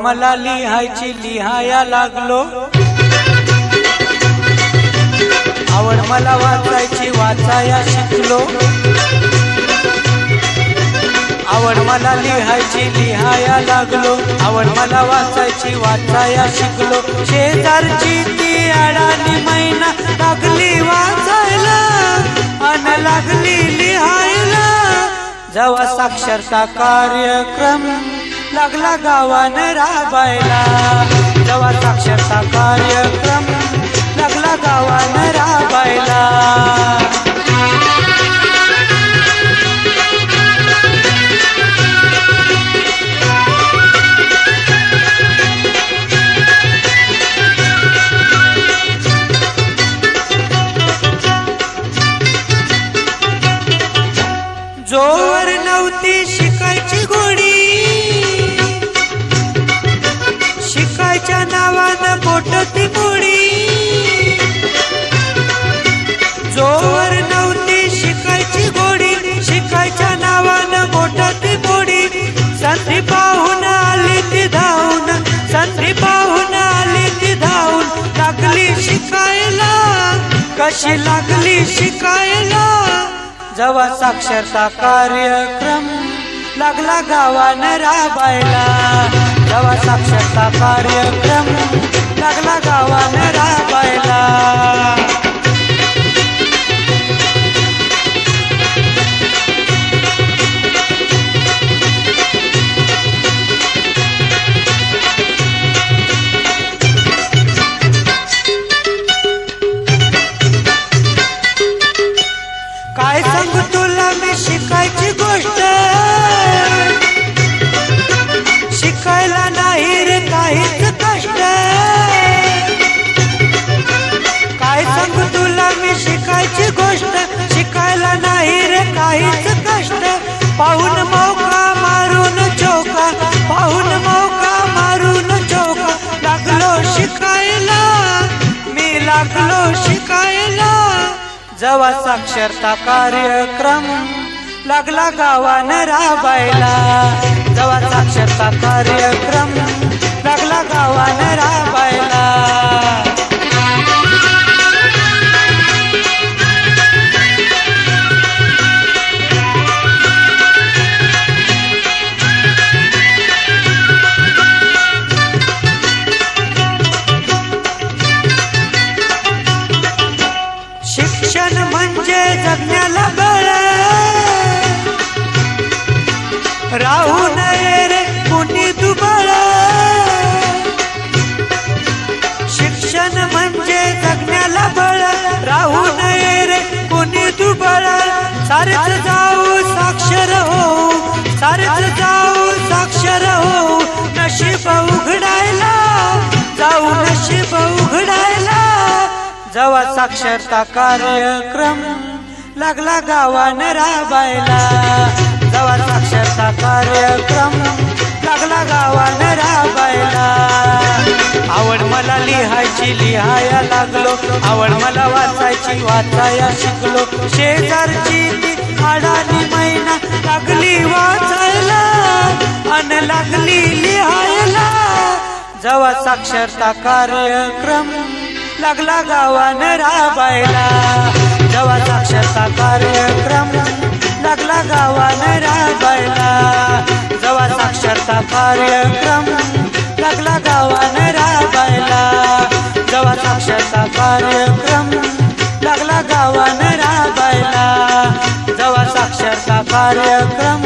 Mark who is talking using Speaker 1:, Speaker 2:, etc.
Speaker 1: मला लिहायची लिहाया लागलो, आवड मला वाचायची वाचाया शिकलो, आवड मला लिहायची लिहाया लागलो, आवड मला वाचायची वाचाया शिकलो। शेजारची ती अडाणी मैना लागली वाचायला अन लागली लिहायला, जेव्हा साक्षरता कार्यक्रम लागला गावानं राबायला, जेव्हा साक्षरता कार्यक्रम लागला गावानं राबायला। जोवर नव्हती शिकायची गोडी, शिकायच्या नावानं बोटती मोडी, जोवर नव्हती शिकायची गोडी, शिकायच्या नावानं बोटती मोडी, संधी पाहून आली ती धावून, संधी पाहून आली ती धावून, लागली शिकायला, कशी लागली शिकायला, जेव्हा साक्षरता कार्यक्रम लागला गावानं राबायला, जेव्हा साक्षरता कार्यक्रम लागला गावानं राबायला। काय सांगू तुला मी शिकायची गोष्ट, शिकायला नाही रे काहीच कष्ट, काय सांगू तुला मी शिकायची गोष्ट, शिकायला नाही रे काहीच कष्ट, पाहून मौका मारून चौका, पाहून मौका मारून चौका, लागलो शिकायला, मी लागलो शिकायला, जेव्हा साक्षरता कार्यक्रम लागला गावानं राबायला, जेव्हा साक्षरता कार्यक्रम लागला गावानं राबायला। शिक्षण म्हणजे जगण्याला बळ, राहू नये रे कुणी दुबळ, शिक्षण म्हणजे जगण्याला बळ, राहू नये रे कुणी दुबळ, सारेच जाऊ साक्षर हो, सारेच जाऊ साक्षर हो, नशीब उघडायला जाऊ, नशीब उघडायला, जेव्हा साक्षरता कार्यक्रम लागला गावानं राबायला, जेव्हा साक्षरता कार्यक्रम लागला गावानं राबायला। आवड मला लिहायची लिहाया लागलो, आवड मला वाचायची वाचाया शिकलो, शेजारची ती अडाणी मैना लागली वाचायला अन लागली लिहायला, जेव्हा साक्षरता कार्यक्रम लागला गावानं राबायला, जेव्हा साक्षरता कार्यक्रम लागला गावानं राबायला, जेव्हा साक्षरता कार्यक्रम लागला गावानं राबायला, जेव्हा साक्षरता कार्यक्रम लागला गावानं राबायला, जेव्हा साक्षरता कार्यक्रम